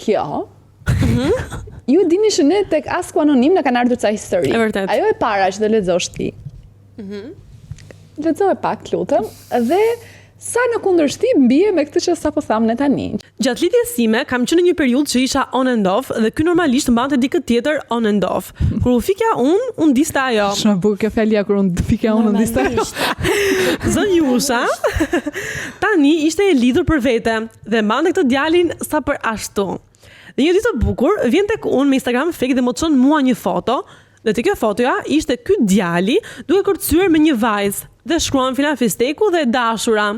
kjo, ju dini që ne tek Asku Anonim na kanë ardhur ca histori. Ajo e para që do lexosh ti. Lexoj pak, lutem, dhe sa në kundërshtim bie me këtë që sapo tham ne tani. Gjatë lidhjes sime kam qenë në një periudhë që isha on and off dhe ky normalisht mbante dikë tjetër on and off. Kur u fikja unë diste ajo. Shumë bukur kjo fjalia kur unë fikja unë diste ajo. Zonjusha tani ishte e lidhur për vete dhe mbante këtë djalin sa për ashtu. Dhe një ditë e bukur vjen tek unë me Instagram fake dhe më çon mua një foto. Dhe te kjo fotoja ishte ky djali duke kërcyer me një vajzë dhe shkruan filan festeku dhe dashura.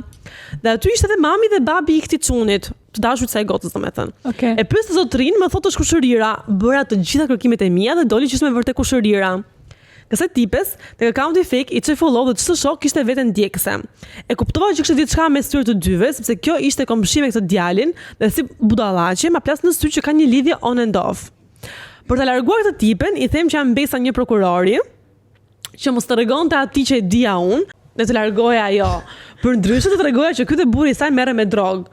Dhe aty ishte edhe mami dhe babi I këtij çunit, të dashurit saj gocës domethënë. Okay. E pyet zotrin, më thotë kushërira, bëra të gjitha kërkimet e mia dhe doli që ishte me vërtet kushërira. Kësaj tipes, tek akaunti fake I çoi follow dhe çdo shok kishte veten ndjekëse. E kuptova që kishte diçka mes tyre të dyve, sepse kjo ishte komshi me këtë djalin dhe si budallaqe ma plas në sy që ka një lidhje on and off. Për të larguar këtë tipen, I them që jam mbesa një prokurori, që mos të regonte ati që e dia unë, dhe të largoja ajo. Për ndryshe të tregoja që ky dhe burri I saj merre me drogë.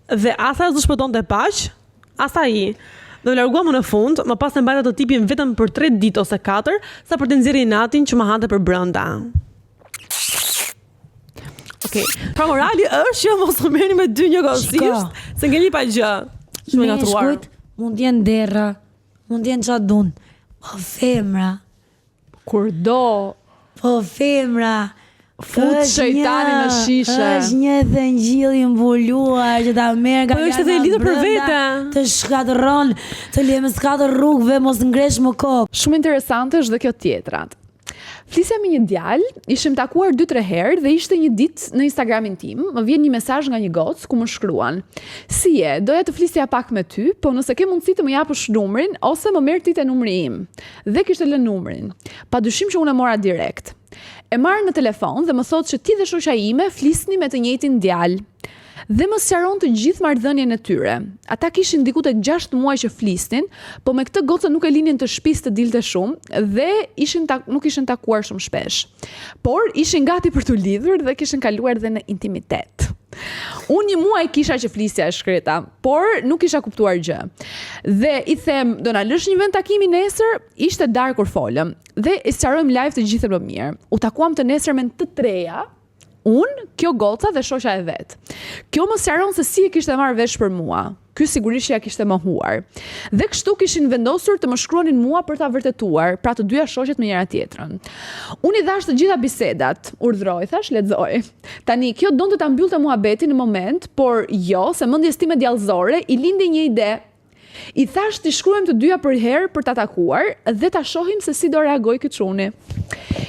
Dhe as ajo s'do shpëtonte paq, as ai. Dhe larguam në fund, më pas e mbajta të tipin vetëm për 3 ditë ose 4, sa për të nxjerrë natin që më hante për brenda. Okej. Pra morali është që mos u merrni me dy njëkohësisht, se ngeli pa gjë. Shumë e natruar. Mund jenë derra, mund jenë çadun. Po femra. Kur do. Po femra. Fut shejtani në shishe. Është një dhengjilli mbuluar që ta merr nga. Po është edhe lidhur për vete. Të shkatërron, të lëmë skatër rrugëve, mos ngresh më kokë. Shumë interesante është dhe kjo tjetrat. Flisja me një djalë, ishim takuar 2-3 herë dhe ishte një ditë në Instagramin tim, më vjen një mesazh nga një gocë ku më shkruan: "Si je? Doja të flisja pak me ty, po nëse ke mundësi të më japësh numrin ose më merr ti te numri im." Dhe kishte lënë numrin. Padyshim që unë e mora direkt. E marr në telefon dhe më thotë që ti dhe shoqja ime flisni me të njëjtin djalë. Dhe më sqaron të gjithë marrëdhënien e tyre. Ata kishin diku tek 6 muaj që flisnin, po me këtë gocë nuk e linin të shtëpisë të dilte shumë dhe nuk ishin takuar shumë shpesh. Por ishin gati për të lidhur dhe kishin kaluar dhe në intimitet. Unë një muaj kisha që flisja e shkreta, por nuk isha kuptuar gjë. Dhe I them, do na lësh një vend takimi nesër, ishte darkë kur folëm. Dhe I sqarojmë live të gjithë më mirë. U takuam të nesërmen të treja. Unë, kjo goca dhe shoqja e vet. Kjo më sqaron se si e kishte marrë vesh për mua. Ky sigurisht ja kishte mohuar. Dhe kështu kishin vendosur të më shkruanin mua për ta vërtetuar, pra të dyja shoqet me njëra tjetrën. Unë I dhash të gjitha bisedat, urdhroj, thash, lexoj. Tani kjo donte ta mbyllte muhabetin në moment, por jo, se mendjes time djallëzore I lindi një ide. I thash t'i shkruajmë të dyja për herë për ta takuar dhe ta shohim se si do reagoj ky çuni.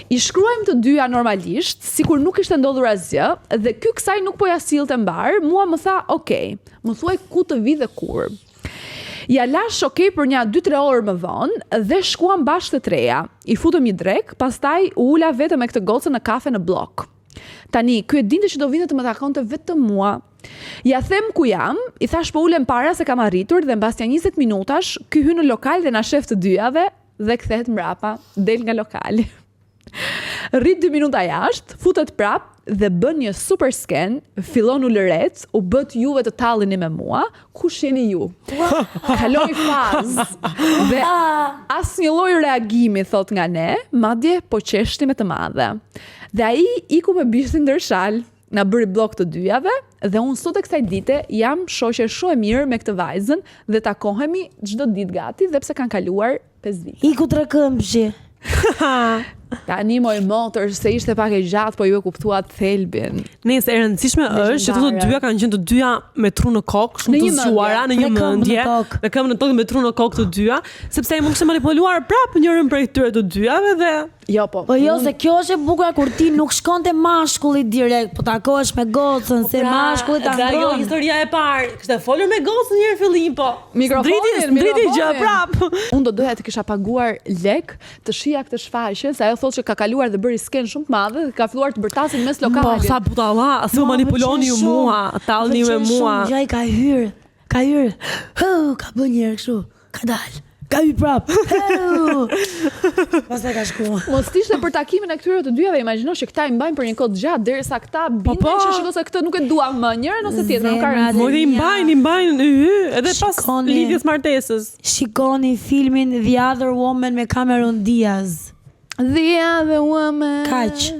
I shkruajmë të dyja normalisht, sikur nuk ishte ndodhur asgjë, dhe ky kësaj nuk po ja sillte mbar, mua më tha, "Okej, më thuaj ku të vi dhe kur." Ja lash okej për një 2-3 orë më vonë dhe shkuam bashkë të treja. I futëm një drek, pastaj u ula vetëm me këtë gocën në kafe në blok. Tani, ky e dinte që do vinte të më takonte vetëm mua. Ja them ku jam, I thash po ulem para se kam arritur dhe mbas 20 minutash, ky hyn në lokal dhe na shef të dyjave dhe kthehet mbrapa, del nga lokali. Rrit 2 minuta jashtë, futet prap dhe bën një super sken, fillon u lëret, u bët juve të tallini me mua, kush jeni ju? Kaloi fazë. Dhe asnjë lloj reagimi thot nga ne, madje po qeshti me të madhe. Dhe ai iku me bishtin ndërshal. Na bëri blok të dyjave dhe unë sot e kësaj dite jam shoqe shumë e mirë me këtë vajzën dhe takohemi çdo ditë gati dhe pse kanë kaluar 5 vite. Iku 3 këmbshi. Tani moj motor se ishte pak e gjatë, po ju e kuptuat thelbin. Nëse e rëndësishme është që të dyja kanë qenë të dyja me tru në kokë, shumë të zgjuara në një mendje, me këmbë në tokë me tru në kokë të dyja, sepse ai mund të manipuluar prapë njërin prej këtyre të dyjave dhe jo po. Po jo, se kjo është e bukur kur ti nuk shkon te mashkulli direkt, po takohesh me gocën, se mashkulli ta ndron. Kjo historia e parë, kishte folur me gocën një herë fillim, po. Driti gjë prapë. Unë do doja të kisha paguar lek të shija këtë shfaqje, se ajo thotë që ka kaluar dhe bëri sken shumë të madhe dhe ka filluar të bërtasin mes lokalit. Po sa budalla, si më manipuloni ju mua, tallni me mua. Gjaj ka hyrë. Ka bën një herë kështu. Ka dal. Ka hy prap. Pastaj ka shkuar. Mos t'ishte për takimin e këtyre të dyjave, imagjino që këta i mbajnë për një kohë gjatë derisa këta bindin që shikoj se këtë nuk e dua më njërin ose tjetrën, nuk ka rëndësi. Mori i mbajnë edhe pas lidhjes martesës. Shikoni filmin The Other Woman me Cameron Diaz. The Other Woman. Kaq.